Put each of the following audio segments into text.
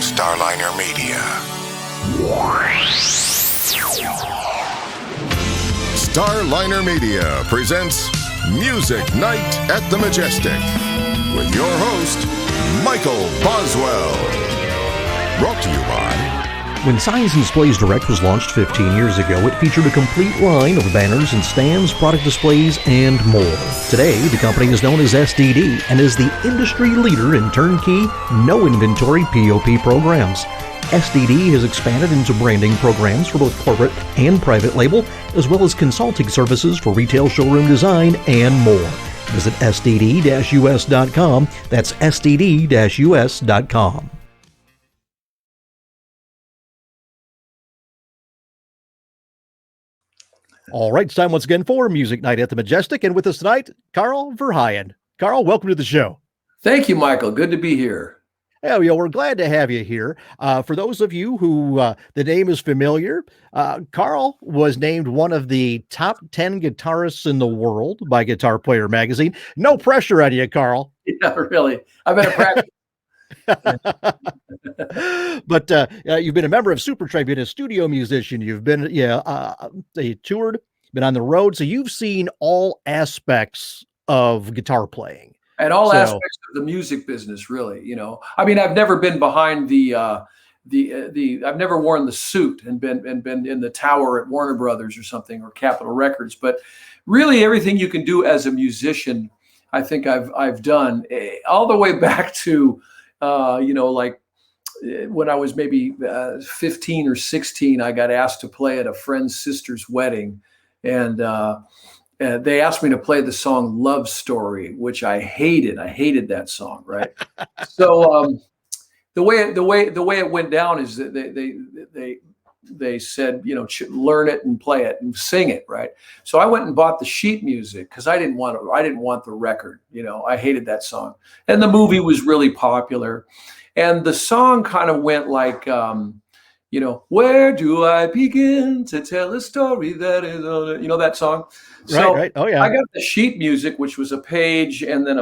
Starliner Media. Starliner Media presents Music Night at the Majestic with your host, Michael Boswell. Brought to you by... When Signs and Displays Direct was launched 15 years ago, it featured a complete line of banners and stands, product displays, and more. Today, the company is known as SDD and is the industry leader in turnkey, no-inventory POP programs. SDD has expanded into branding programs for both corporate and private label, as well as consulting services for retail showroom design and more. Visit sdd-us.com. That's sdd-us.com. All right, it's time once again for Music Night at the Majestic, and with us tonight, Carl Verheyen. Carl, welcome to the show. Thank you, Michael. Good to be here. Yeah, we're glad to have you here. For those of you who the name is familiar, Carl was named one of the top 10 guitarists in the world by Guitar Player magazine. No pressure on you, Carl. Yeah, really. I've been a practice. But you've been a member of Supertramp, you've been a studio musician, you've been they toured, been on the road, so you've seen all aspects of guitar playing And all aspects of the music business, really. You know, I mean, I've never been behind I've never worn the suit and been in the tower at Warner Brothers or something, or Capitol Records, but really everything you can do as a musician, I think I've done, all the way back to like when I was maybe 15 or 16, I got asked to play at a friend's sister's wedding, and they asked me to play the song "Love Story," which I hated. I hated that song, right? So the way it went down is that they said, learn it and play it and sing it, right? So I went and bought the sheet music because I didn't want the record. I hated that song, and the movie was really popular, and the song kind of went like, where do I begin to tell a story that is, that song. So right. Oh yeah. I got the sheet music, which was a page, and then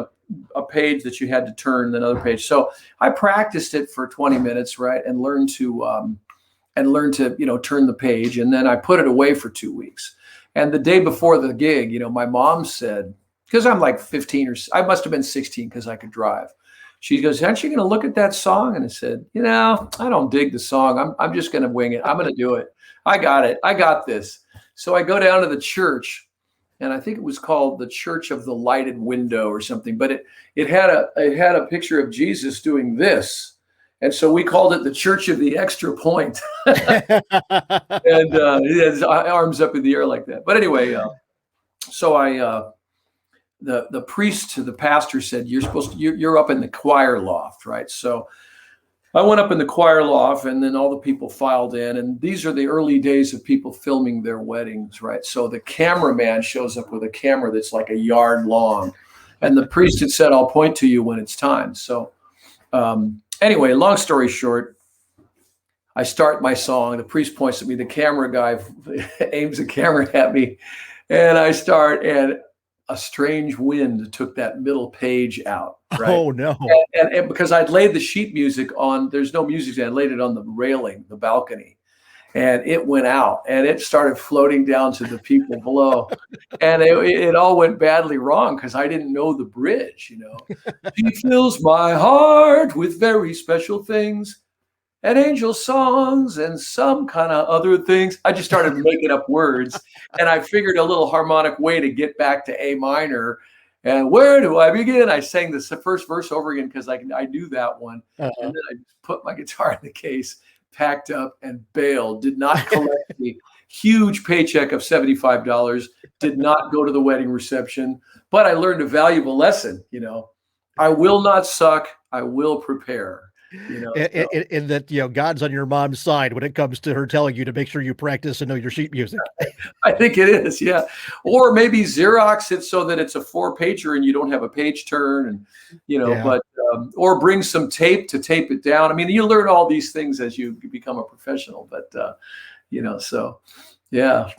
a page that you had to turn, then another page. So I practiced it for 20 minutes, right, and learned to turn the page, and then I put it away for 2 weeks. And the day before the gig, my mom said, because I'm like 15 or I must have been 16 because I could drive. She goes, "Aren't you going to look at that song?" And I said, I don't dig the song. I'm just going to wing it. I'm going to do it. I got it. I got this. So I go down to the church, and I think it was called the Church of the Lighted Window or something, but it had a picture of Jesus doing this. And so we called it the Church of the Extra Point. And he had his arms up in the air like that. But anyway, so the priest to the pastor said, you're up in the choir loft, right? So I went up in the choir loft, and then all the people filed in. And these are the early days of people filming their weddings, right? So the cameraman shows up with a camera that's like a yard long. And the priest had said, "I'll point to you when it's time." So anyway, long story short, I start my song. The priest points at me. The camera guy aims a camera at me, and I start, and a strange wind took that middle page out. Right? Oh no! And because I'd laid the sheet music on, there's no music. I laid it on the railing, the balcony, and it went out, and it started floating down to the people below, and it all went badly wrong because I didn't know the bridge. He fills my heart with very special things, and angel songs, and some kind of other things. I just started making up words, and I figured a little harmonic way to get back to A minor. And where do I begin? I sang the first verse over again because I knew that one. And then I just put my guitar in the case, packed up, and bailed. Did not collect the huge paycheck of $75. Did not go to the wedding reception. But I learned a valuable lesson. I will not suck. I will prepare. And that God's on your mom's side when it comes to her telling you to make sure you practice and know your sheet music. I think it is, yeah. Or maybe Xerox it so that it's a 4-pager and you don't have a page turn, and but or bring some tape to tape it down. I mean, you learn all these things as you become a professional, but so yeah.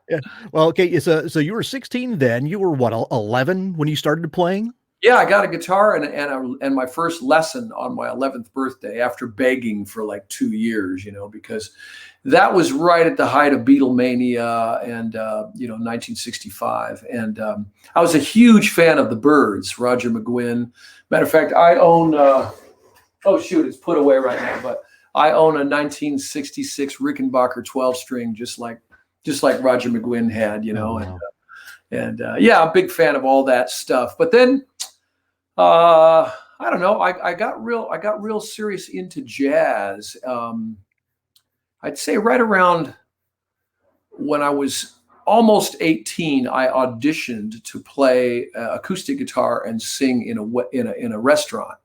Yeah. Well, okay, so you were 16 then. You were what, 11 when you started playing? Yeah, I got a guitar and my first lesson on my 11th birthday after begging for like 2 years, because that was right at the height of Beatlemania and 1965. And I was a huge fan of the Byrds, Roger McGuinn. Matter of fact, I own oh shoot, it's put away right now, but I own a 1966 Rickenbacker 12-string, just like Roger McGuinn had, Oh, wow. and yeah, I'm a big fan of all that stuff. But then I don't know, I got real serious into jazz. I'd say right around when I was almost 18, I auditioned to play acoustic guitar and sing in a restaurant,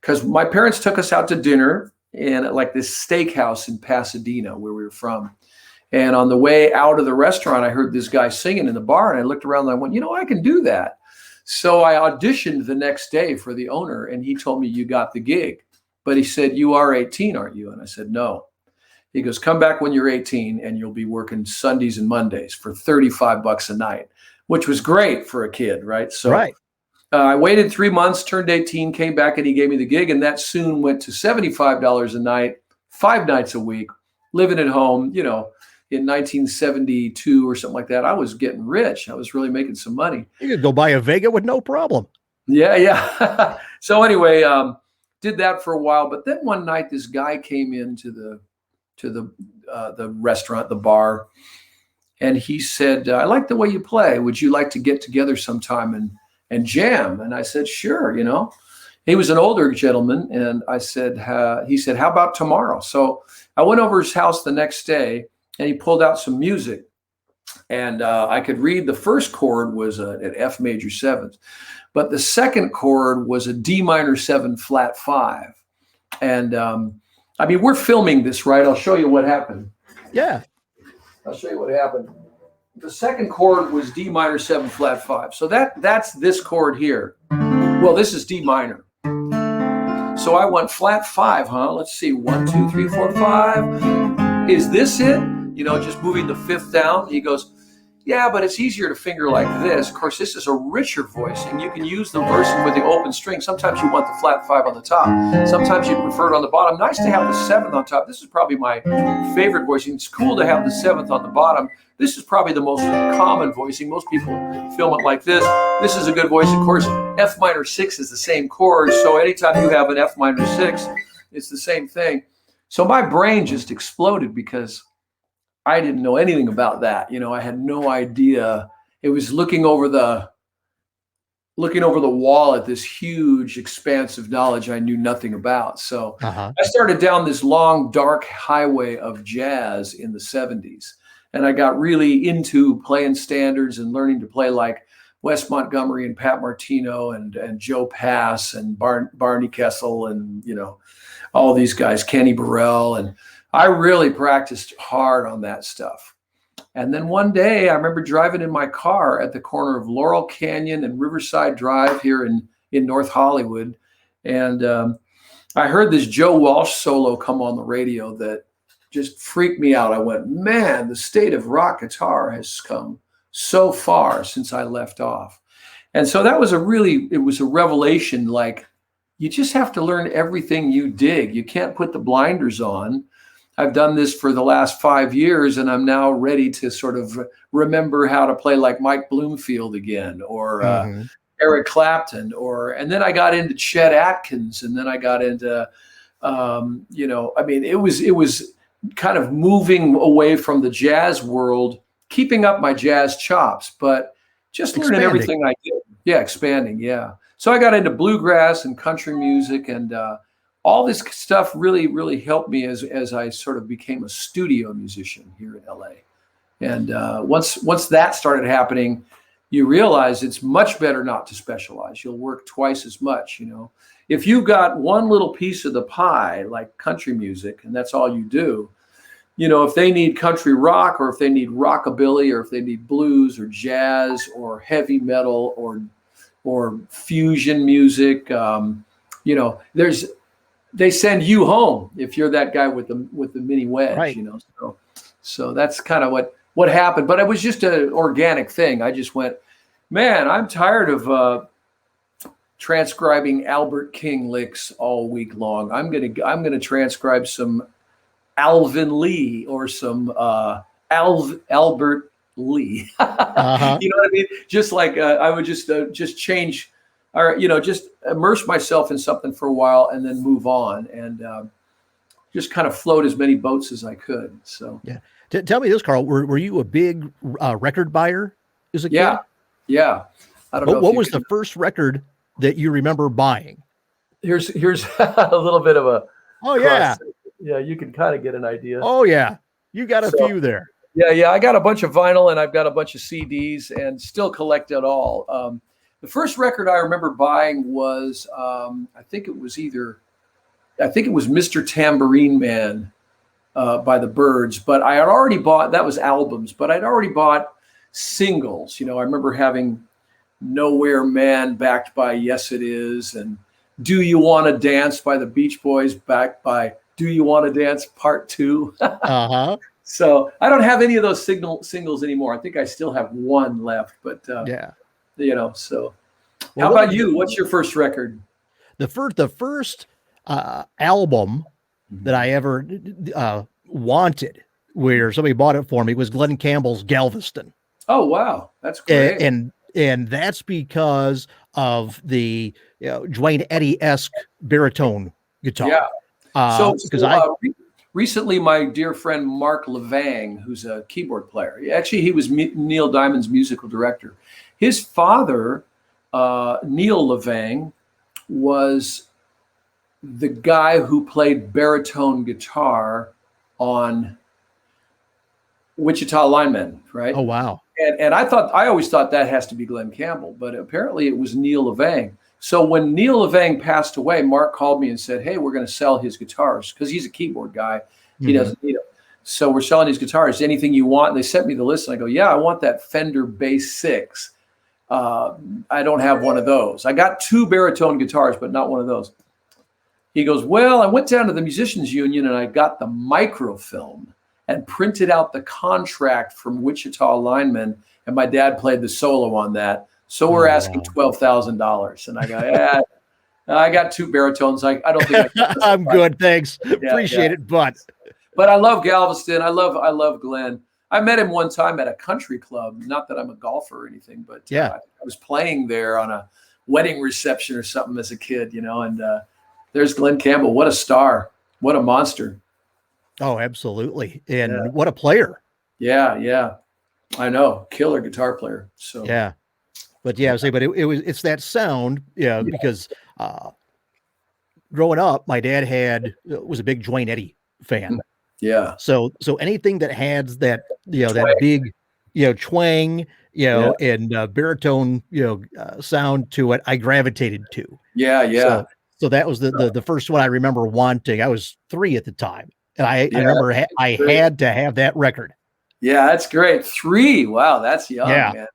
because my parents took us out to dinner in like this steakhouse in Pasadena where we were from. And on the way out of the restaurant, I heard this guy singing in the bar, and I looked around and I went, I can do that. So I auditioned the next day for the owner, and he told me, "You got the gig." But he said, "You are 18, aren't you?" And I said, "No." He goes, "Come back when you're 18 and you'll be working Sundays and Mondays for $35 a night," which was great for a kid, right? So Right. I waited 3 months, turned 18, came back, and he gave me the gig. And that soon went to $75 a night, 5 nights a week, living at home, in 1972 or something like that. I was getting rich. I was really making some money. You could go buy a Vega with no problem. Yeah. So anyway, did that for a while. But then one night, this guy came into the restaurant, the bar, and he said, "I like the way you play. Would you like to get together sometime and jam?" And I said, "Sure." He was an older gentleman, and I said, he said, "How about tomorrow?" So I went over his house the next day, and he pulled out some music, and I could read the first chord was an F major 7th, but the second chord was a D minor 7 flat 5. And we're filming this, right? I'll show you what happened. Yeah. I'll show you what happened. The second chord was D minor 7 flat 5. So that's this chord here. Well, this is D minor. So I went flat 5, huh? Let's see, 1, 2, 3, 4, 5. Is this it? Just moving the 5th down. He goes, "Yeah, but it's easier to finger like this. Of course, this is a richer voicing. You can use the versing with the open string. Sometimes you want the flat 5 on the top. Sometimes you prefer it on the bottom. Nice to have the 7th on top. This is probably my favorite voicing. It's cool to have the 7th on the bottom. This is probably the most common voicing. Most people film it like this. This is a good voice. Of course, F minor 6 is the same chord. So anytime you have an F minor 6, it's the same thing." So my brain just exploded because I didn't know anything about that. I had no idea. It was looking over the wall at this huge expanse of knowledge I knew nothing about. So I started down this long, dark highway of jazz in the 70s. And I got really into playing standards and learning to play like Wes Montgomery and Pat Martino and Joe Pass and Barney Kessel and, all these guys, Kenny Burrell. And I really practiced hard on that stuff. And then one day I remember driving in my car at the corner of Laurel Canyon and Riverside Drive here in North Hollywood. And I heard this Joe Walsh solo come on the radio that just freaked me out. I went, "Man, the state of rock guitar has come so far since I left off." And so it was a revelation. Like, you just have to learn everything you dig. You can't put the blinders on. I've done this for the last 5 years, and I'm now ready to sort of remember how to play like Mike Bloomfield again, or Eric Clapton, and then I got into Chet Atkins, and then I got into, it was kind of moving away from the jazz world, keeping up my jazz chops, but just learning everything I did. Yeah, expanding. Yeah. So I got into bluegrass and country music, and all this stuff really, really helped me as I sort of became a studio musician here in LA. And once that started happening, you realize it's much better not to specialize. You'll work twice as much, If you've got one little piece of the pie, like country music, and that's all you do, if they need country rock, or if they need rockabilly, or if they need blues or jazz or heavy metal or fusion music, they send you home if you're that guy with the mini wedge, right. So that's kind of what happened. But it was just an organic thing. I just went, man, I'm tired of transcribing Albert King licks all week long. I'm gonna transcribe some Alvin Lee or some Albert Lee. You know what I mean? Just like I would just change, or just immerse myself in something for a while and then move on, and just kind of float as many boats as I could. So yeah. Tell me this, Carl. Were you a big record buyer as a kid? Yeah. I don't know. What was the first record that you remember buying? Here's a little bit of a. Oh yeah. Yeah, you can kind of get an idea. Oh yeah, you got a few there. Yeah, I got a bunch of vinyl and I've got a bunch of CDs and still collect it all. The first record I remember buying was I think it was Mr. Tambourine Man by the Byrds, but I had already bought, that was albums, but I'd already bought singles. I remember having Nowhere Man backed by Yes It Is, and Do You Want to Dance by the Beach Boys backed by Do You Want to Dance Part 2. So I don't have any of those singles anymore. I think I still have one left, but so how about you? What's your first record? The first album that I ever wanted, where somebody bought it for me, was Glen Campbell's Galveston. Oh wow, that's great. And that's because of the Dwayne Eddy-esque baritone guitar. Yeah. Recently, my dear friend Mark Levang, who's a keyboard player, actually he was Neil Diamond's musical director. His father, Neil Levang, was the guy who played baritone guitar on Wichita Linemen, right? Oh wow! And I always thought that has to be Glen Campbell, but apparently it was Neil Levang. So when Neil Levang passed away, Mark called me and said, "Hey, we're going to sell his guitars because he's a keyboard guy. He doesn't need them. So we're selling his guitars. Anything you want?" And they sent me the list, and I go, "Yeah, I want that Fender Bass 6. I don't have one of those. I got 2 baritone guitars, but not one of those." He goes, "Well, I went down to the Musicians Union and I got the microfilm and printed out the contract from Wichita Linemen, and my dad played the solo on that. So we're asking $12,000." And I go, "Yeah, I got 2 baritones. I don't think I can." I'm good, thanks. Appreciate it, but I love Galveston. I love Glenn. I met him one time at a country club. Not that I'm a golfer or anything, but I was playing there on a wedding reception or something as a kid, and there's Glen Campbell. What a star! What a monster! Oh, absolutely, and what a player! Yeah, I know, killer guitar player. So yeah. But it's that sound, because growing up, my dad was a big Dwayne Eddy fan. Yeah. So anything that has that, that big, twang, and baritone, sound to it, I gravitated to. Yeah. So that was the first one I remember wanting. I was 3 at the time, and I remember I had to have that record. Yeah, that's great. 3. Wow, that's young, man.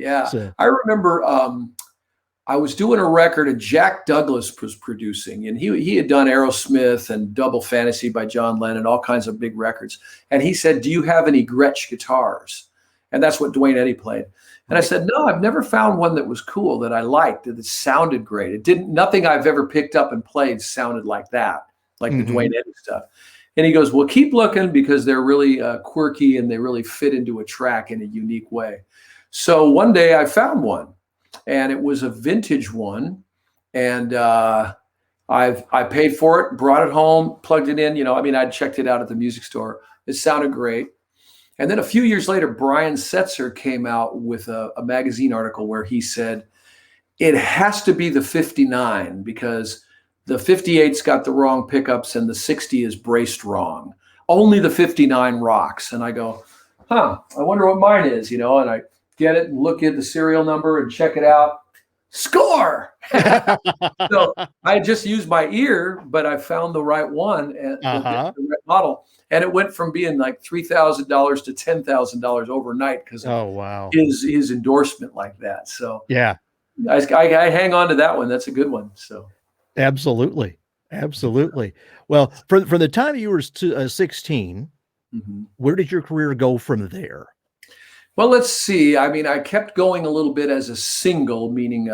Yeah. So, I remember I was doing a record that Jack Douglas was producing, and he had done Aerosmith and Double Fantasy by John Lennon, all kinds of big records. And he said, "Do you have any Gretsch guitars?" And that's what Dwayne Eddy played. And I said, "No, I've never found one that was cool, that I liked, that sounded great. Nothing I've ever picked up and played sounded like that, like the Dwayne Eddy stuff." And he goes, "Well, keep looking, because they're really quirky and they really fit into a track in a unique way." So one day I found one, and it was a vintage one, and I paid for it, brought it home, plugged it in. I'd checked it out at the music store. It sounded great. And then a few years later, Brian Setzer came out with a magazine article where he said, "It has to be the 59 because the 58's got the wrong pickups and the 60 is braced wrong. Only the 59 rocks." And I go, I wonder what mine is, and I get it and look at the serial number and check it out. Score! So I just used my ear, but I found the right one and the right model. And it went from being like $3,000 to $10,000 overnight because of his endorsement like that. So yeah, I hang on to that one. That's a good one. So absolutely. Well, from the time you were 16, where did your career go from there? Well, let's see. I kept going a little bit as a single, meaning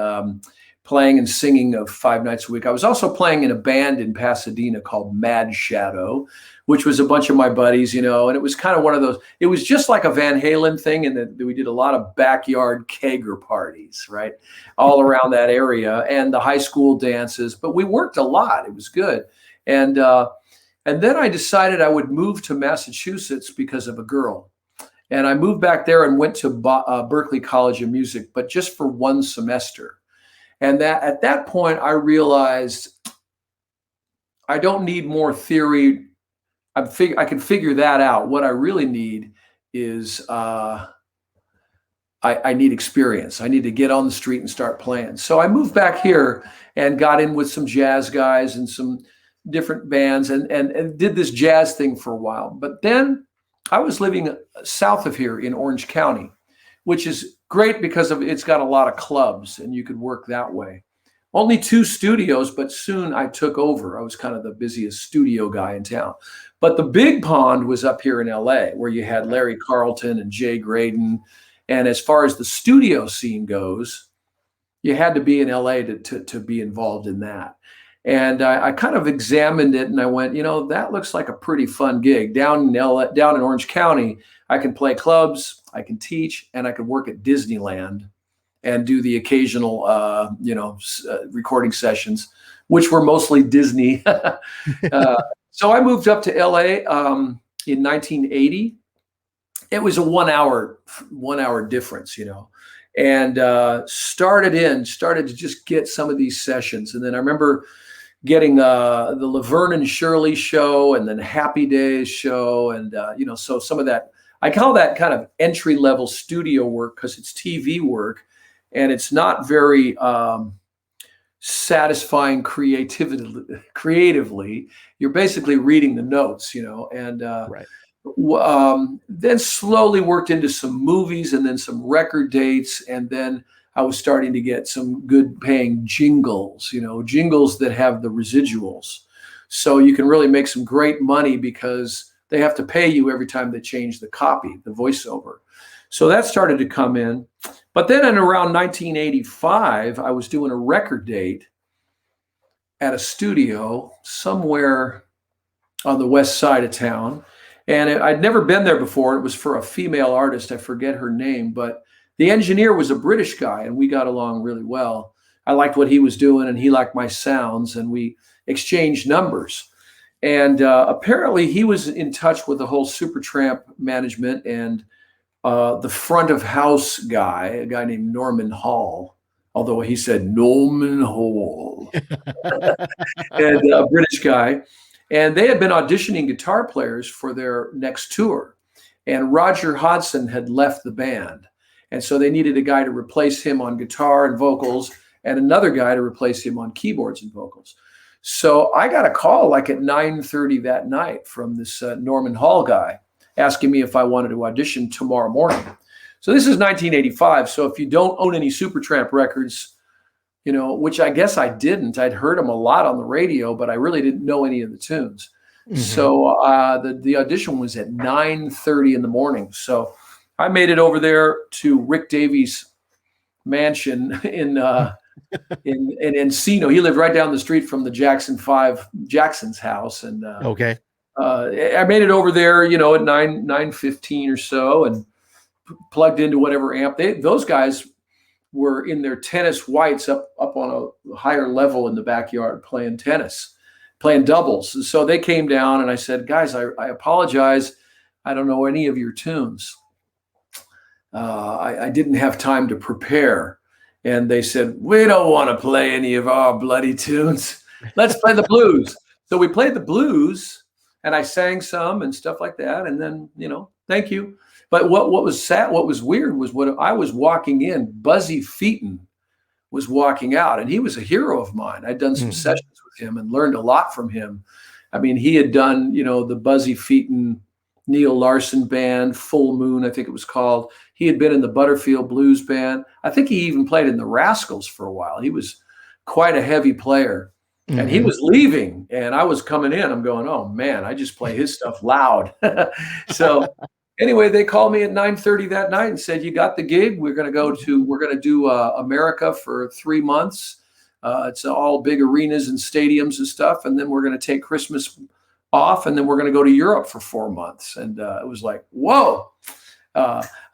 playing and singing 5 nights a week. I was also playing in a band in Pasadena called Mad Shadow, which was a bunch of my buddies, and it was kind of one of those, it was just like a Van Halen thing, and that we did a lot of backyard kegger parties, right? All around that area, and the high school dances, but we worked a lot. It was good. And then I decided I would move to Massachusetts because of a girl. And I moved back there and went to Berklee College of Music, but just for 1 semester. And at that point, I realized I don't need more theory. I can figure that out. What I really need is I need experience. I need to get on the street and start playing. So I moved back here and got in with some jazz guys and some different bands and did this jazz thing for a while. But then I was living south of here in Orange County, which is great because it's got a lot of clubs and you could work that way. Only 2 studios, but soon I took over. I was kind of the busiest studio guy in town. But the big pond was up here in LA, where you had Larry Carlton and Jay Graydon. And as far as the studio scene goes, you had to be in LA to be involved in that. And I kind of examined it and I went, that looks like a pretty fun gig. Down in Orange County, I can play clubs, I can teach, and I can work at Disneyland and do the occasional, recording sessions, which were mostly Disney. So I moved up to LA in 1980. It was a 1 hour difference, and started to just get some of these sessions. And then I remember getting the Laverne and Shirley show and then Happy Days show. And, so some of that, I call that kind of entry level studio work because it's TV work and it's not very satisfying creatively. You're basically reading the notes, and Right. Then slowly worked into some movies and then some record dates. And then I was starting to get some good paying jingles, jingles that have the residuals. So you can really make some great money because they have to pay you every time they change the copy, the voiceover. So that started to come in. But then in around 1985, I was doing a record date at a studio somewhere on the west side of town. And I'd never been there before. It was for a female artist. I forget her name, but the engineer was a British guy and we got along really well. I liked what he was doing and he liked my sounds and we exchanged numbers. And apparently he was in touch with the whole Supertramp management and the front of house guy, a guy named Norman Hall, although he said Norman Hall, and a British guy. And they had been auditioning guitar players for their next tour. And Roger Hodgson had left the band. And so they needed a guy to replace him on guitar and vocals and another guy to replace him on keyboards and vocals. So I got a call like at 9:30 that night from this Norman Hall guy asking me if I wanted to audition tomorrow morning. So this is 1985. So if you don't own any Supertramp records, which I guess I didn't. I'd heard them a lot on the radio, but I really didn't know any of the tunes. Mm-hmm. So the audition was at 9:30 in the morning. So I made it over there to Rick Davies' mansion in Encino. He lived right down the street from the Jackson's house. And okay. I made it over there, at 9:15 or so, and plugged into whatever amp. Those guys were in their tennis whites up on a higher level in the backyard playing tennis, playing doubles. So they came down and I said, guys, I apologize. I don't know any of your tunes. I didn't have time to prepare. And they said, we don't want to play any of our bloody tunes. Let's play the blues. So we played the blues and I sang some and stuff like that. And then, thank you. But what was sad, what was weird was when I was walking in, Buzzy Featon was walking out, and he was a hero of mine. I'd done some sessions with him and learned a lot from him. I mean, he had done, the Buzzy Featon, Neil Larson band, Full Moon, I think it was called. He had been in the Butterfield Blues Band. I think he even played in the Rascals for a while. He was quite a heavy player. Mm-hmm. And he was leaving, and I was coming in. I'm going, oh, man, I just play his stuff loud. So anyway, they called me at 9:30 that night and said, you got the gig. We're going to do America for 3 months. It's all big arenas and stadiums and stuff. And then we're going to take Christmas off, and then we're going to go to Europe for 4 months. And it was like, whoa.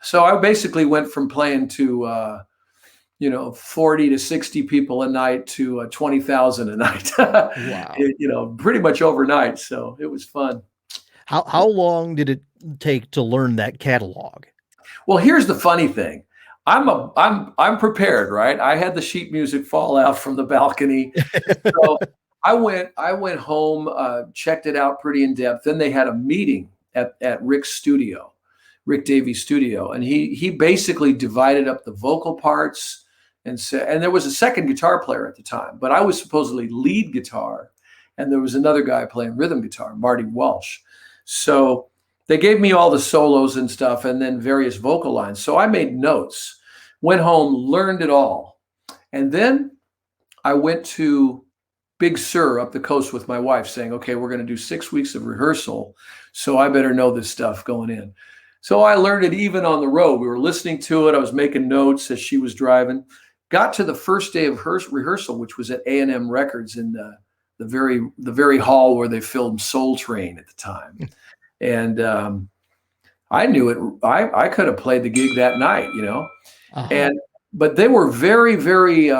So I basically went from playing to, 40 to 60 people a night to 20,000 a night, Wow. pretty much overnight. So it was fun. How long did it take to learn that catalog? Well, here's the funny thing. I'm prepared, right? I had the sheet music fall out from the balcony. So I went home, checked it out pretty in depth. Then they had a meeting at Rick's studio, Rick Davies' studio, and he basically divided up the vocal parts and there was a second guitar player at the time, but I was supposedly lead guitar, and there was another guy playing rhythm guitar, Marty Walsh. So they gave me all the solos and stuff, and then various vocal lines. So I made notes, went home, learned it all, and then I went to Big Sur up the coast with my wife, saying, okay, we're going to do 6 weeks of rehearsal, so I better know this stuff going in. So I learned it even on the road. We were listening to it. I was making notes as she was driving. Got to the first day of rehearsal, which was at A&M Records in the very hall where they filmed Soul Train at the time. And I knew it. I could have played the gig that night, Uh-huh. But they were very, very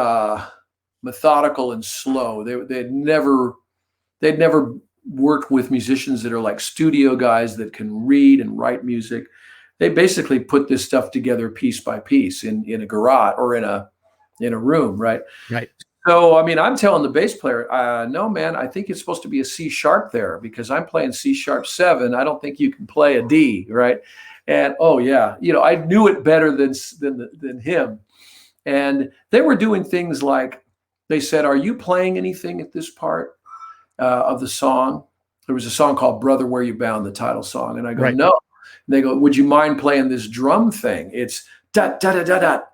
methodical and slow. They'd never worked with musicians that are like studio guys that can read and write music. They basically put this stuff together piece by piece in a garage or in a room, right? Right. So, I mean, I'm telling the bass player, no, man, I think it's supposed to be a C sharp there because I'm playing C sharp 7. I don't think you can play a D, right? And oh yeah, I knew it better than him. And they were doing things like, they said, "Are you playing anything at this part of the song?" There was a song called "Brother, Where You Bound," the title song, and I go, Right. "No." And they go, "Would you mind playing this drum thing? It's dot dot dot dot dot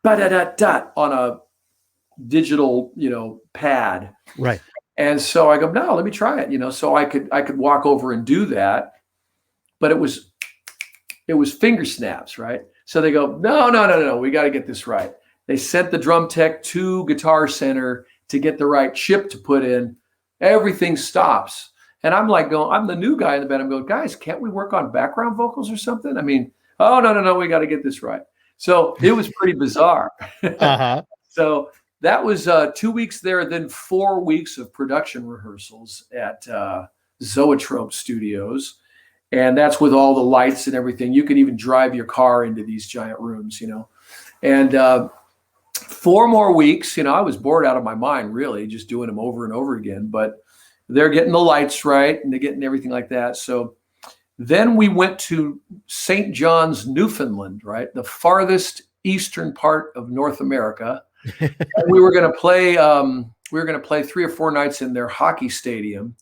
ba da dot dot on a digital, pad." Right. And so I go, "No, let me try it." So I could walk over and do that, but it was finger snaps, right? So they go, no, we got to get this right. They sent the drum tech to Guitar Center to get the right chip to put in. Everything stops. And I'm like I'm the new guy in the band. I'm going, "Guys, can't we work on background vocals or something?" I mean, oh, no, we got to get this right. So it was pretty bizarre. Uh-huh. So that was 2 weeks there, then 4 weeks of production rehearsals at Zoetrope Studios. And that's with all the lights and everything. You can even drive your car into these giant rooms, And 4 more weeks, I was bored out of my mind, really, just doing them over and over again. But they're getting the lights right, and they're getting everything like that. So then we went to St. John's, Newfoundland, right? The farthest eastern part of North America. And we were going to play 3 or 4 nights in their hockey stadium.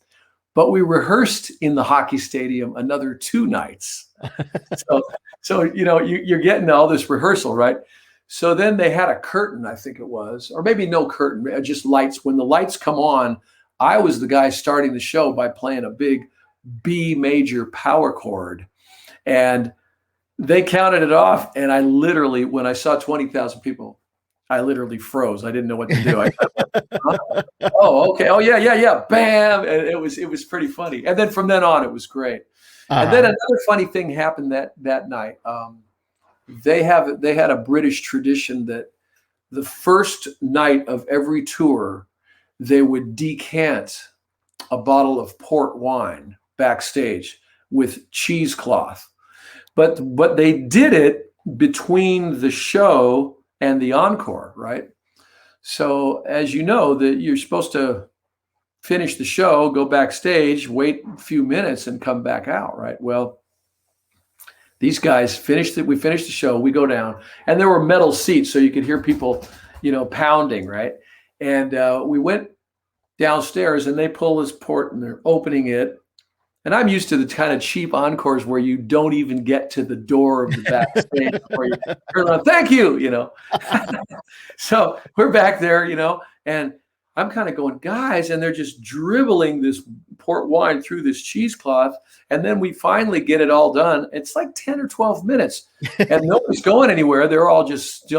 But we rehearsed in the hockey stadium another 2 nights. So you're getting all this rehearsal, right? So then they had a curtain, I think it was, or maybe no curtain, just lights. When the lights come on, I was the guy starting the show by playing a big B major power chord. And they counted it off. And I literally, when I saw 20,000 people, I literally froze. I didn't know what to do. Oh, okay. Oh, yeah. Bam. And it was pretty funny. And then from then on, it was great. Uh-huh. And then another funny thing happened that night. They had a British tradition that the first night of every tour, they would decant a bottle of port wine backstage with cheesecloth. But they did it between the show and the encore, right? So as you know, that you're supposed to finish the show, go backstage, wait a few minutes, and come back out, right? Well, these guys finished it. We finished the show. We go down, and there were metal seats, so you could hear people, pounding, right? And we went downstairs, and they pull this port, and they're opening it. And I'm used to the kind of cheap encores where you don't even get to the door of the backstage before you turn around, "Thank you," So we're back there, and I'm kind of going, "Guys," and they're just dribbling this port wine through this cheesecloth. And then we finally get it all done. It's like 10 or 12 minutes and nobody's going anywhere. They're all just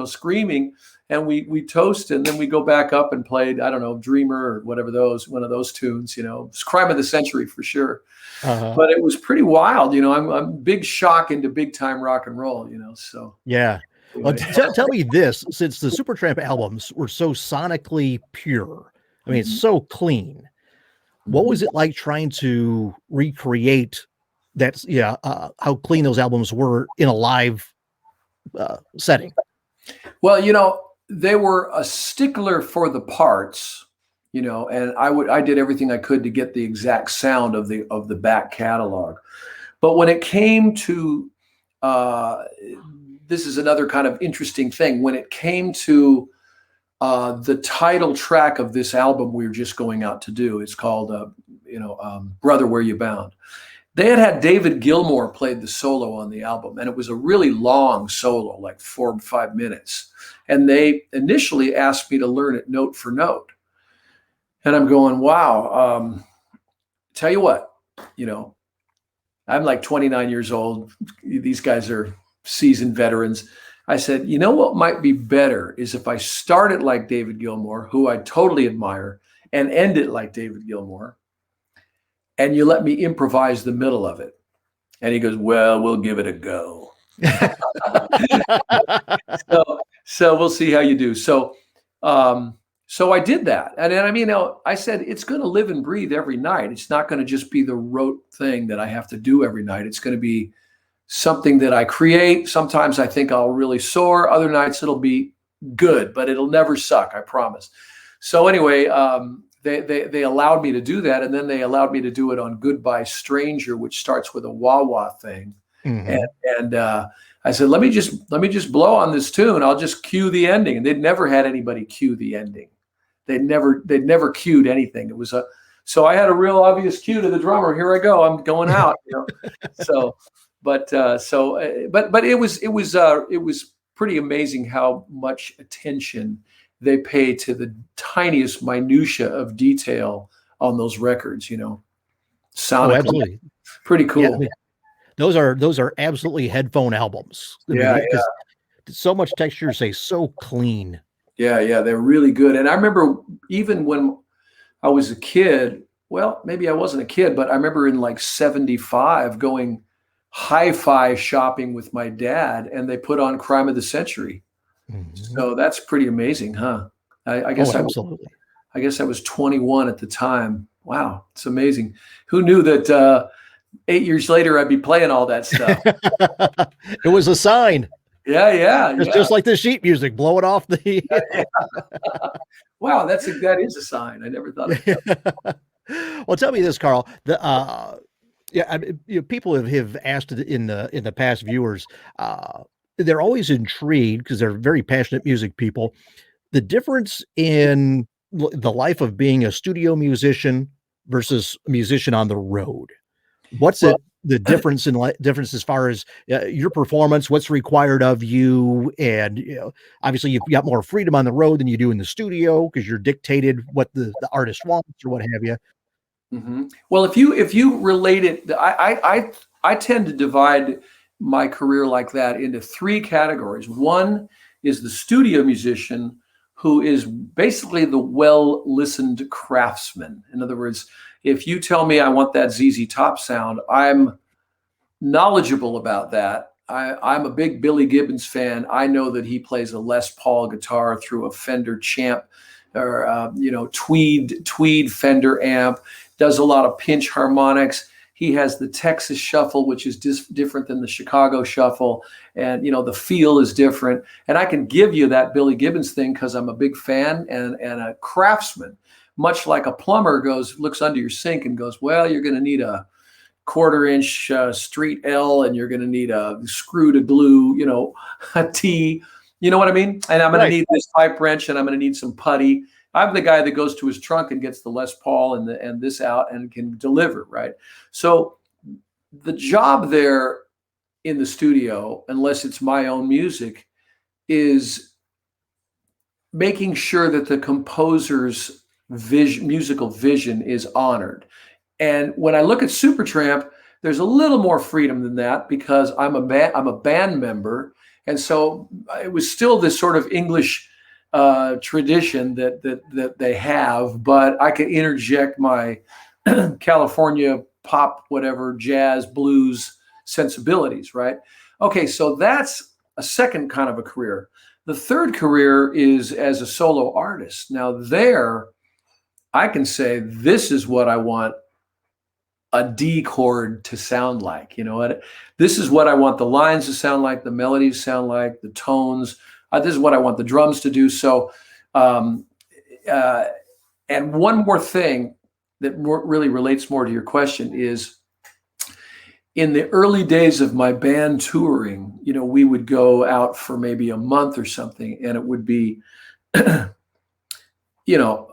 screaming. and we toast, and then we go back up and played, I don't know, Dreamer or whatever one of those tunes, it's crime of the century for sure. But it was pretty wild, I'm big shock into big time rock and roll, so. Yeah. Well, tell me this, since the Supertramp albums were so sonically pure, I mean, it's so clean. What was it like trying to recreate that? How clean those albums were in a live setting? Well, they were a stickler for the parts, and I did everything I could to get the exact sound of the back catalog. But when it came to this is another kind of interesting thing. When it came to the title track of this album we were just going out to do, it's called, Brother, Where You Bound. They had David Gilmour played the solo on the album, and it was a really long solo, like 4 or 5 minutes. And they initially asked me to learn it note for note. And I'm going, wow, tell you what, I'm like 29 years old. These guys are seasoned veterans. I said, what might be better is if I start it like David Gilmour, who I totally admire, and end it like David Gilmour, and you let me improvise the middle of it. And he goes, well, we'll give it a go. So we'll see how you do. So I did that. And then, I said, it's going to live and breathe every night. It's not going to just be the rote thing that I have to do every night. It's going to be something that I create. Sometimes I think I'll really soar. Other nights it'll be good, but it'll never suck, I promise. So anyway, they allowed me to do that, and then they allowed me to do it on Goodbye Stranger, which starts with a wah-wah thing. And I said, let me just blow on this tune. I'll just cue the ending. And they'd never had anybody cue the ending. They'd never cued anything. It was so I had a real obvious cue to the drummer. Here I go. I'm going out. But it was pretty amazing how much attention they pay to the tiniest minutia of detail on those records. Sonically, absolutely. Pretty cool. Yeah, those are absolutely headphone albums. So much texture, so clean. Yeah, they're really good. And I remember even when I was a kid, well, maybe I wasn't a kid, but I remember in like 75 going hi-fi shopping with my dad, and they put on Crime of the Century. So that's pretty amazing, huh? I guess absolutely. I guess I was 21 at the time. Wow, it's amazing. Who knew that 8 years later I'd be playing all that stuff? It was a sign. Yeah. Just like the sheet music, blow it off the. Wow, that is a sign. I never thought of that. Well, tell me this, Carl. People have asked in the past, viewers, they're always intrigued because they're very passionate music people. The difference in the life of being a studio musician versus a musician on the road. What's the difference as far as your performance, what's required of you? And, obviously you've got more freedom on the road than you do in the studio because you're dictated what the artist wants or what have you. Mm-hmm. Well, if you relate it, I tend to divide my career like that into 3 categories. One is the studio musician, who is basically the well-listened craftsman. In other words, if you tell me I want that ZZ Top sound, I'm knowledgeable about that. I'm a big Billy Gibbons fan. I know that he plays a Les Paul guitar through a Fender Champ or tweed Fender amp, does a lot of pinch harmonics. He has the Texas shuffle, which is different than the Chicago shuffle. And, the feel is different. And I can give you that Billy Gibbons thing because I'm a big fan and a craftsman. Much like a plumber looks under your sink and goes, well, you're going to need a 1/4-inch street L, and you're going to need a screw to glue, a T. You know what I mean? And I'm going to need this pipe wrench, and I'm going to need some putty. I'm the guy that goes to his trunk and gets the Les Paul and this out and can deliver, right? So the job there in the studio, unless it's my own music, is making sure that the composer's musical vision is honored. And when I look at Supertramp, there's a little more freedom than that because I'm a band member. And so it was still this sort of English tradition that they have, but I could interject my California pop, whatever, jazz, blues sensibilities, right? Okay, so that's a second kind of a career. The third career is as a solo artist. Now there, I can say, this is what I want a D chord to sound like. You know what? This is what I want the lines to sound like, the melodies to sound like, the tones. This is what I want the drums to do. So, and one more thing that really relates more to your question is, in the early days of my band touring, you know, we would go out for maybe a month or something, and it would be, you know,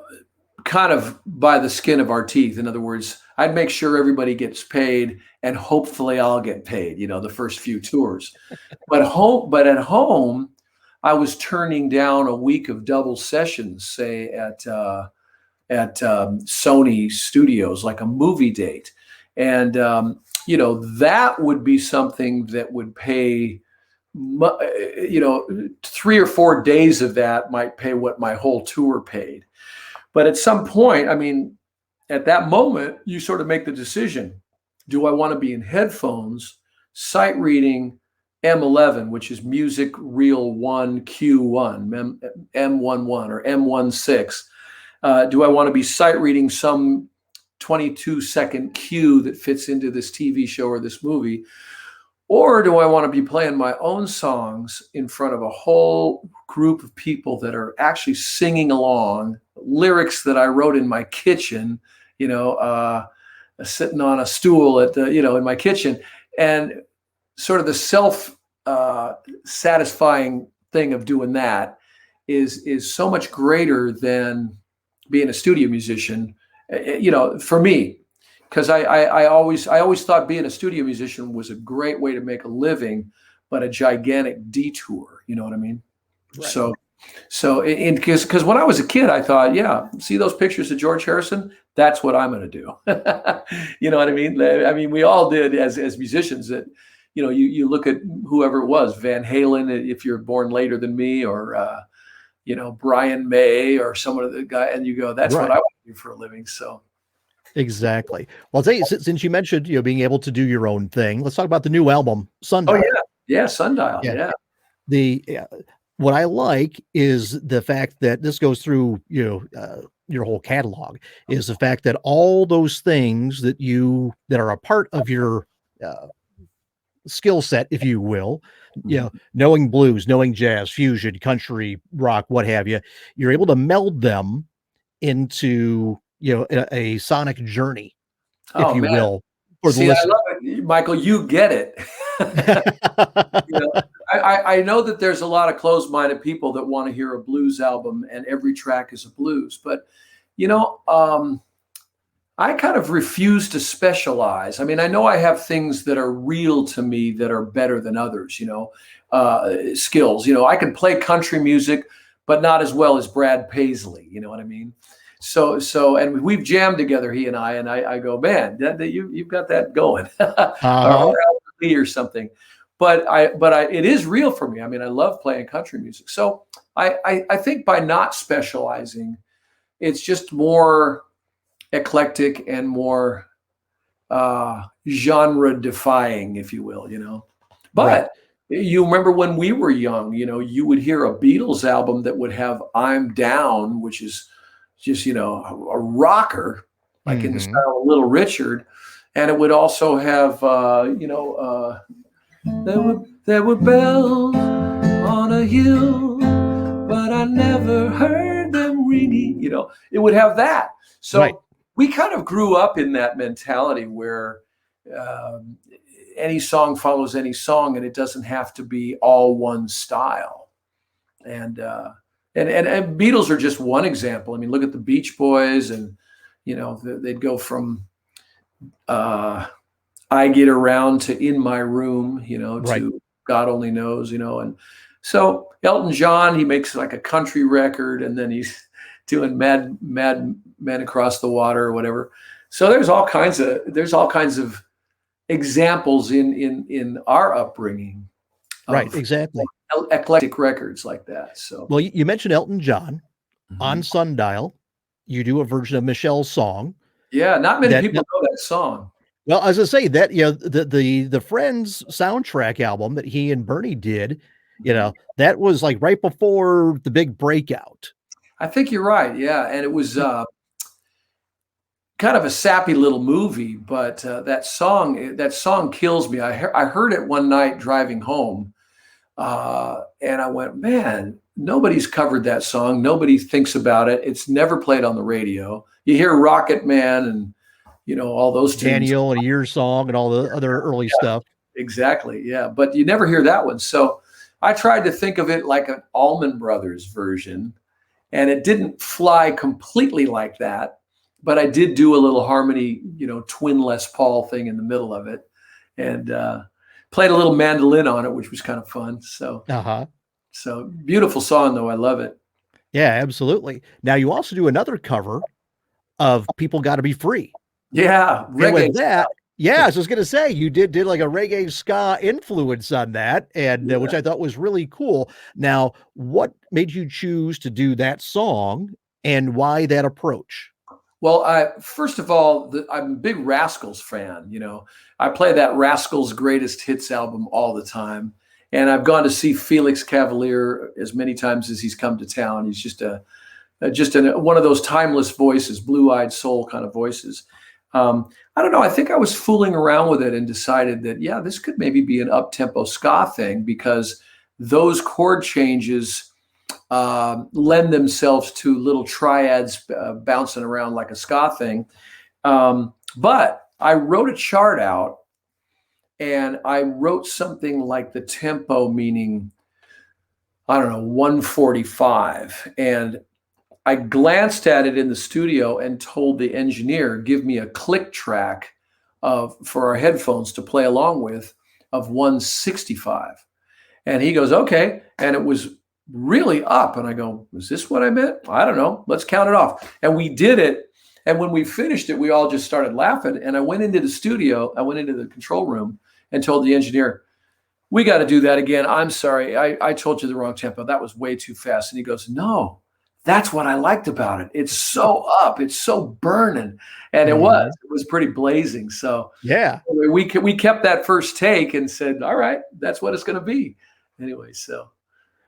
kind of by the skin of our teeth. In other words, I'd make sure everybody gets paid, and hopefully I'll get paid, you know, the first few tours. But at home, I was turning down a week of double sessions, say at Sony Studios, like a movie date. And, you know, that would be something that would pay, you know, 3 or 4 days of that might pay what my whole tour paid. But at some point, I mean, at that moment, you sort of make the decision. Do I want to be in headphones, sight reading M11, which is music reel 1, Q1, M11 or M16? Do I want to be sight reading some 22-second cue that fits into this TV show or this movie? Or do I want to be playing my own songs in front of a whole group of people that are actually singing along, lyrics that I wrote in my kitchen, you know, sitting on a stool at the, you know, in my kitchen, and sort of the self-satisfying thing of doing that is so much greater than being a studio musician, you know, for me. Because I always thought being a studio musician was a great way to make a living, but a gigantic detour. You know what I mean? Right. So because when I was a kid, I thought, yeah, see those pictures of George Harrison? That's what I'm going to do. You know what I mean? I mean, we all did as musicians. That, you know, you look at whoever it was, Van Halen, if you're born later than me, or you know, Brian May, or some of the guy, and you go, that's right. What I want to do for a living. So. Exactly. Well, I'll tell you, since you mentioned, you know, being able to do your own thing, let's talk about the new album, Sundial. Oh yeah, Sundial. Yeah. What I like is the fact that this goes through, you know, your whole catalog, is the fact that all those things that are a part of your skill set, if you will, you know, knowing blues, knowing jazz, fusion, country, rock, what have you, you're able to meld them into, you know, a sonic journey, if you will, for the listener. I love it, Michael. You get it. You know, I know that there's a lot of closed-minded people that want to hear a blues album and every track is a blues, but you know, I kind of refuse to specialize. I mean, I know I have things that are real to me that are better than others. You know, skills. You know, I can play country music, but not as well as Brad Paisley. You know what I mean? So, and we've jammed together, he and I go, man, you've got that going, or something. But it is real for me. I mean, I love playing country music. So I think by not specializing, it's just more eclectic and more genre defying, if you will, you know. But you remember when we were young, you know, you would hear a Beatles album that would have "I'm Down," which is just, you know, a rocker, like in the style of Little Richard. And it would also have, you know, there were bells on a hill, but I never heard them ringing. You know, it would have that. So we kind of grew up in that mentality where any song follows any song, and it doesn't have to be all one style. And Beatles are just one example. I mean, look at the Beach Boys, and you know, they'd go from "I Get Around" to "In My Room," you know, to "God Only Knows," you know. And so Elton John, he makes like a country record, and then he's doing Mad Men Across the Water or whatever. So there's all kinds of examples in our upbringing. Right, of exactly. eclectic records like that. So, Well, you mentioned Elton John on Sundial. You do a version of Michelle's song. yeah, not many That people know that song. Well, as I say, that the Friends soundtrack album that he and Bernie did, that was like right before the big breakout. I think you're right. Yeah, and it was kind of a sappy little movie, but that song kills me. I heard it one night driving home, and I went, man, nobody's covered that song. Nobody thinks about it. It's never played on the radio. You hear Rocket Man and all those tunes. Daniel and Your Song and all the other early stuff. Exactly. Yeah. But you never hear that one. So I tried to think of it like an Allman Brothers version, and it didn't fly completely like that. But I did do a little harmony, twin Les Paul thing in the middle of it, and played a little mandolin on it, which was kind of fun. So, so beautiful song, though. I love it. Yeah, absolutely. Now you also do another cover of People Gotta Be Free. Yeah, reggae. And with that, I was going to say, you did like a reggae ska influence on that, and which I thought was really cool. Now, what made you choose to do that song, and why that approach? Well, first of all, I'm a big Rascals fan. I play that Rascals Greatest Hits album all the time, and I've gone to see Felix Cavalier as many times as he's come to town. He's just one of those timeless voices, blue-eyed soul kind of voices. I don't know. I think I was fooling around with it and decided that, this could maybe be an up-tempo ska thing, because those chord changes lend themselves to little triads bouncing around like a ska thing. But I wrote a chart out, and I wrote something like the tempo, meaning, I don't know, 145. And I glanced at it in the studio and told the engineer, give me a click track for our headphones to play along with of 165. And he goes, okay. And it was really up. And I go, is this what I meant? I don't know. Let's count it off. And we did it. And when we finished it, we all just started laughing. And I went into the studio. I went into the control room and told the engineer, we got to do that again. I'm sorry. I told you the wrong tempo. That was way too fast. And he goes, no. That's what I liked about it. It's so up. It's so burning. And it was pretty blazing. So we kept that first take and said, all right, that's what it's going to be. Anyway, so.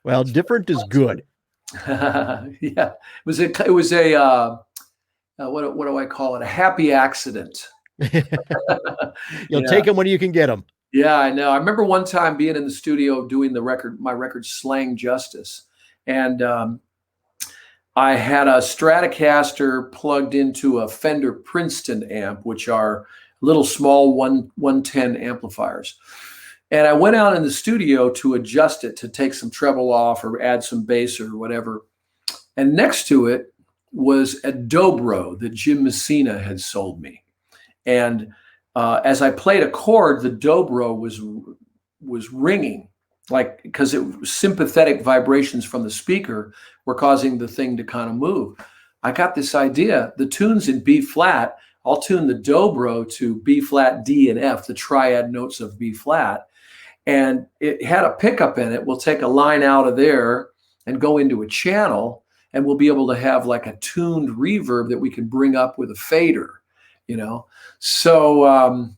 Well, different is good. It was a what do I call it? A happy accident. You'll take them when you can get them. Yeah, I know. I remember one time being in the studio doing my record Slang Justice. And, I had a Stratocaster plugged into a Fender Princeton amp, which are little small 110 amplifiers. And I went out in the studio to adjust it, to take some treble off or add some bass or whatever. And next to it was a dobro that Jim Messina had sold me. And as I played a chord, the dobro was ringing. Because sympathetic vibrations from the speaker were causing the thing to kind of move. I got this idea. The tune's in B flat. I'll tune the dobro to B flat, D, and F, the triad notes of B flat. And it had a pickup in it. We'll take a line out of there and go into a channel, and we'll be able to have like a tuned reverb that we can bring up with a fader, So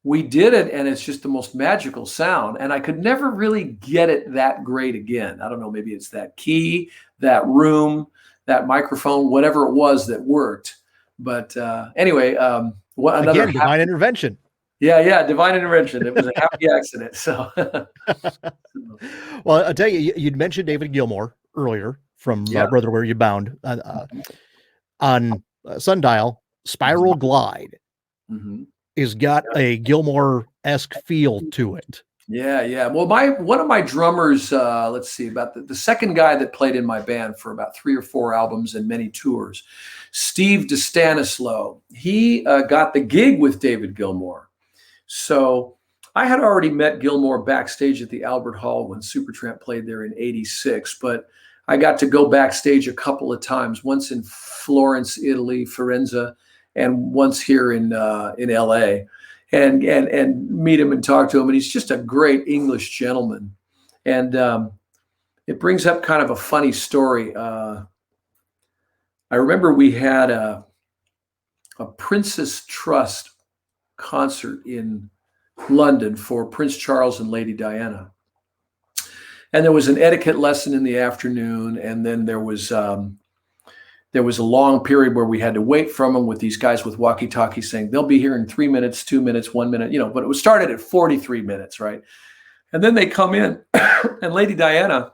we did it, and it's just the most magical sound. And I could never really get it that great again. I don't know, maybe it's that key, that room, that microphone, whatever it was that worked. But anyway, again, divine intervention. Yeah, divine intervention. It was a happy accident. So, well, I'll tell you, you'd mentioned David Gilmour earlier from Brother Where You Bound on Sundial. Spiral Glide. Has got a Gilmour-esque feel to it. Yeah. Well, one of my drummers, let's see, about the second guy that played in my band for about 3 or 4 albums and many tours, Steve DeStanislow, he got the gig with David Gilmour. So I had already met Gilmour backstage at the Albert Hall when Supertramp played there in '86, but I got to go backstage a couple of times, once in Florence, Italy, Firenze, and once here in LA, and meet him and talk to him. And he's just a great English gentleman. And it brings up kind of a funny story. I remember we had a Princess Trust concert in London for Prince Charles and Lady Diana. And there was an etiquette lesson in the afternoon, and then there was a long period where we had to wait from them with these guys with walkie-talkies saying they'll be here in 3 minutes, 2 minutes, 1 minute, but it was started at 43 minutes, right? And then they come in, and Lady Diana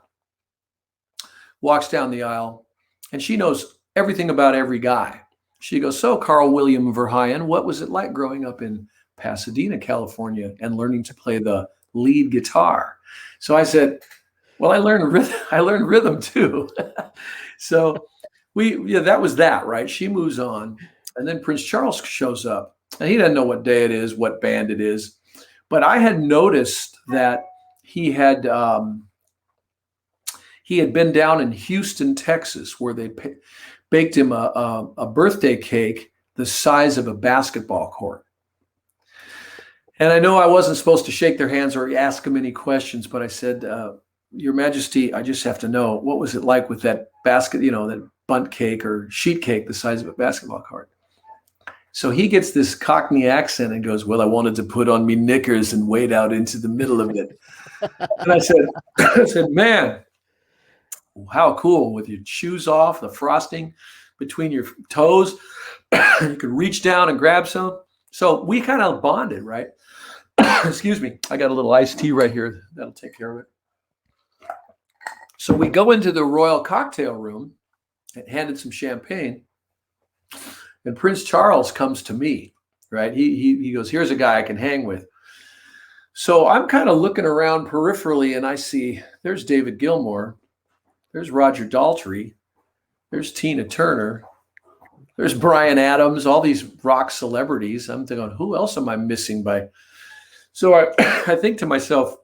walks down the aisle, and she knows everything about every guy. She goes, "So, Carl William Verheyen, what was it like growing up in Pasadena, California, and learning to play the lead guitar?" So I said, "Well, I learned rhythm too." So that was that, right? She moves on, and then Prince Charles shows up, and he doesn't know what day it is, what band it is, but I had noticed that he had been down in Houston, Texas, where they baked him a birthday cake the size of a basketball court. And I know I wasn't supposed to shake their hands or ask them any questions, but I said, "Your Majesty, I just have to know, what was it like with that basket, that bundt cake or sheet cake the size of a basketball court?" So he gets this Cockney accent and goes, "Well, I wanted to put on me knickers and wade out into the middle of it." And I said, "Man, how cool, with your shoes off, the frosting between your toes. You could reach down and grab some." So we kind of bonded, right? Excuse me. I got a little iced tea right here. That'll take care of it. So we go into the royal cocktail room and handed some champagne. And Prince Charles comes to me, right? He goes, "Here's a guy I can hang with." So I'm kind of looking around peripherally, and I see there's David Gilmour. There's Roger Daltrey. There's Tina Turner. There's Bryan Adams, all these rock celebrities. I'm thinking, who else am I missing by? So I think to myself,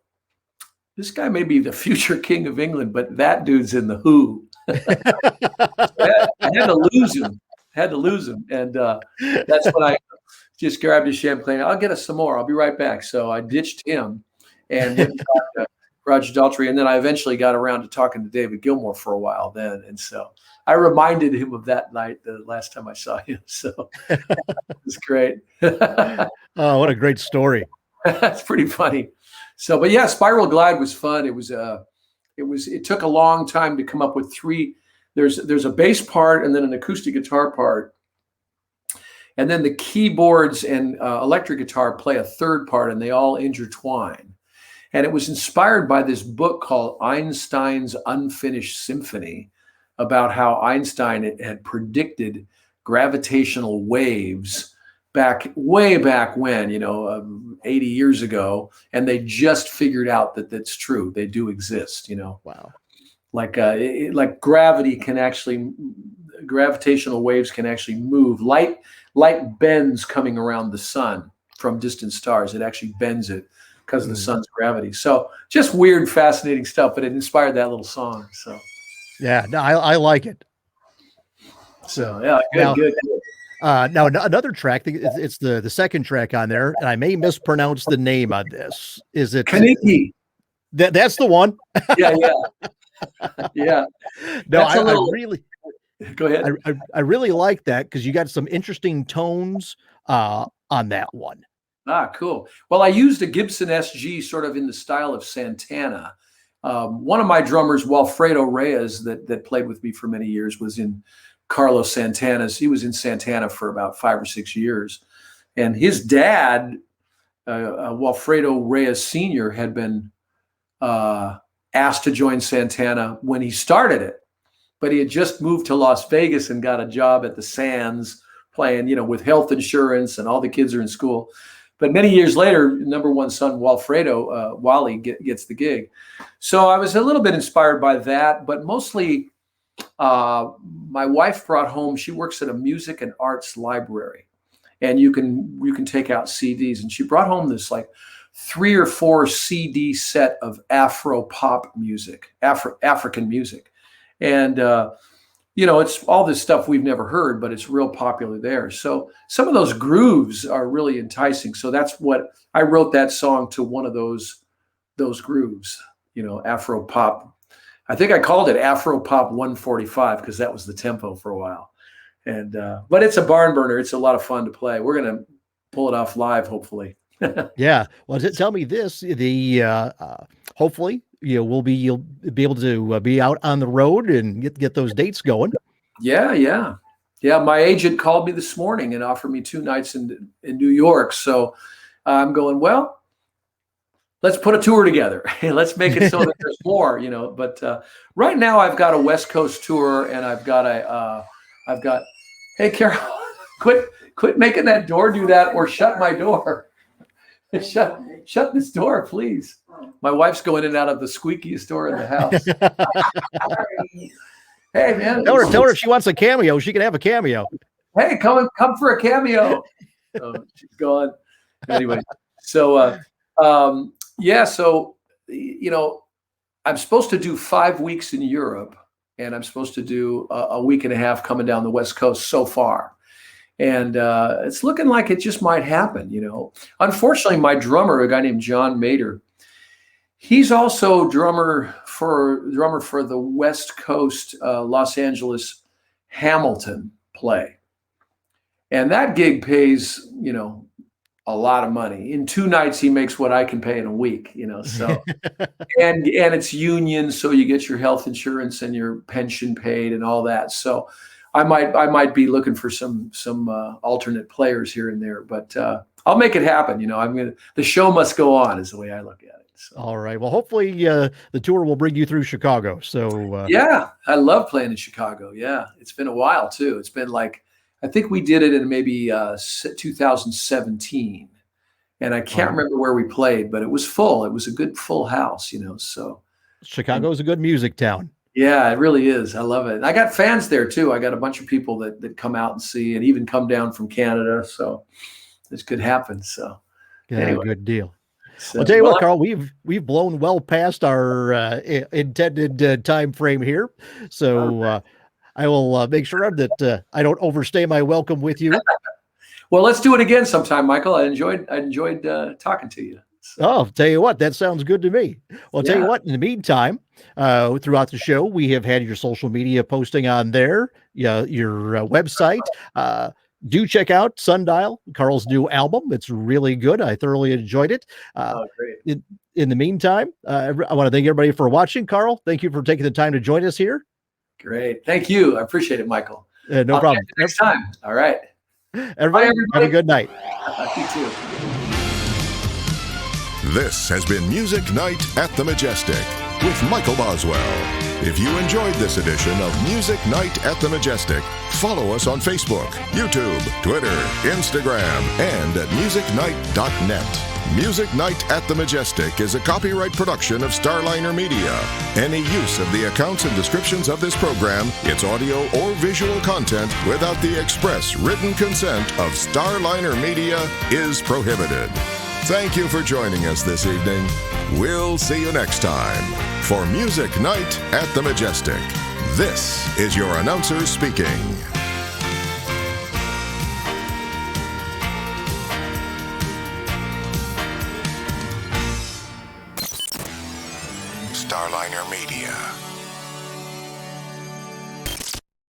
this guy may be the future king of England, but that dude's in the Who. I had to lose him. And that's when I just grabbed his champagne. "I'll get us some more. I'll be right back." So I ditched him and went and talked to Roger Daltrey. And then I eventually got around to talking to David Gilmour for a while then. And so I reminded him of that night the last time I saw him. So it was great. Oh, what a great story. That's pretty funny. So, but yeah, Spiral Glide was fun. It took a long time to come up with three. There's a bass part and then an acoustic guitar part. And then the keyboards and electric guitar play a third part, and they all intertwine. And it was inspired by this book called Einstein's Unfinished Symphony, about how Einstein had predicted gravitational waves way back when, 80 years ago, and they just figured out that that's true. They do exist, Wow. Like gravitational waves can actually move. Light bends coming around the sun from distant stars. It actually bends it because of the sun's gravity. So just weird, fascinating stuff, but it inspired that little song. So yeah, no, I like it. So yeah, good. Now another track, it's the second track on there, and I may mispronounce the name on this. Is it Kaniki? That's the one. Yeah. Yeah. No, I really go ahead. I really like that because you got some interesting tones on that one. Ah, cool. Well, I used a Gibson SG sort of in the style of Santana. One of my drummers, Walfredo Reyes, that played with me for many years, was in Carlos Santana's. He was in Santana for about 5 or 6 years. And his dad, Walfredo Reyes Sr., had been asked to join Santana when he started it. But he had just moved to Las Vegas and got a job at the Sands playing, with health insurance, and all the kids are in school. But many years later, number one son, Walfredo, Wally, gets the gig. So I was a little bit inspired by that, but mostly my wife brought home, she works at a music and arts library, and you can take out CDs. And she brought home this like 3 or 4 CD set of Afro Pop music, African music. And, it's all this stuff we've never heard, but it's real popular there. So some of those grooves are really enticing. So that's what I wrote that song to, one of those grooves. Afro Pop. I think I called it Afro Pop 145 because that was the tempo for a while. And but it's a barn burner. It's a lot of fun to play. We're gonna pull it off live, hopefully. Yeah. Well, tell me this: hopefully you'll be able to be out on the road and get those dates going. Yeah. My agent called me this morning and offered me 2 nights in New York. So I'm going, well, let's put a tour together. Let's make it so that there's more, But right now I've got a West Coast tour, and I've got hey, Carol, quit making that door do that, or shut my door. Shut this door, please. My wife's going in and out of the squeakiest door in the house. Hey, man. Tell her if she wants a cameo, she can have a cameo. Hey, come for a cameo. Oh, she's gone. Anyway, so I'm supposed to do 5 weeks in Europe, and I'm supposed to do a week and a half coming down the West Coast so far. And it's looking like it just might happen, Unfortunately, my drummer, a guy named John Mader, he's also drummer for the West Coast Los Angeles Hamilton play. And that gig pays, a lot of money. In 2 nights, he makes what I can pay in a week, so, and it's union. So you get your health insurance and your pension paid and all that. So I might be looking for some alternate players here and there, but I'll make it happen. The show must go on is the way I look at it. So. All right. Well, hopefully the tour will bring you through Chicago. So yeah, I love playing in Chicago. Yeah, it's been a while too. It's been I think we did it in maybe 2017, and I can't remember where we played, but it was full. It was a good full house, So Chicago is a good music town. Yeah, it really is. I love it. I got fans there too. I got a bunch of people that come out and see, and even come down from Canada. So this could happen. So yeah, anyway. Good deal. So, I'll tell you what, Carl, we've blown well past our intended time frame here. So I will make sure that I don't overstay my welcome with you. Well, let's do it again sometime, Michael. I enjoyed talking to you. So. Oh, tell you what, that sounds good to me. Well, I'll tell you what, in the meantime, throughout the show, we have had your social media posting on there, your website. Do check out Sundial, Carl's new album. It's really good. I thoroughly enjoyed it. Great. In the meantime, I want to thank everybody for watching. Carl, thank you for taking the time to join us here. Great. Thank you. I appreciate it, Michael. No problem. Next time. All right. Everybody, have a good night. You too. This has been Music Night at the Majestic with Michael Boswell. If you enjoyed this edition of Music Night at the Majestic, follow us on Facebook, YouTube, Twitter, Instagram, and at musicnight.net. Music Night at the Majestic is a copyright production of Starliner Media. Any use of the accounts and descriptions of this program, its audio or visual content, without the express written consent of Starliner Media is prohibited. Thank you for joining us this evening. We'll see you next time for Music Night at the Majestic. This is your announcer speaking. Starliner Media.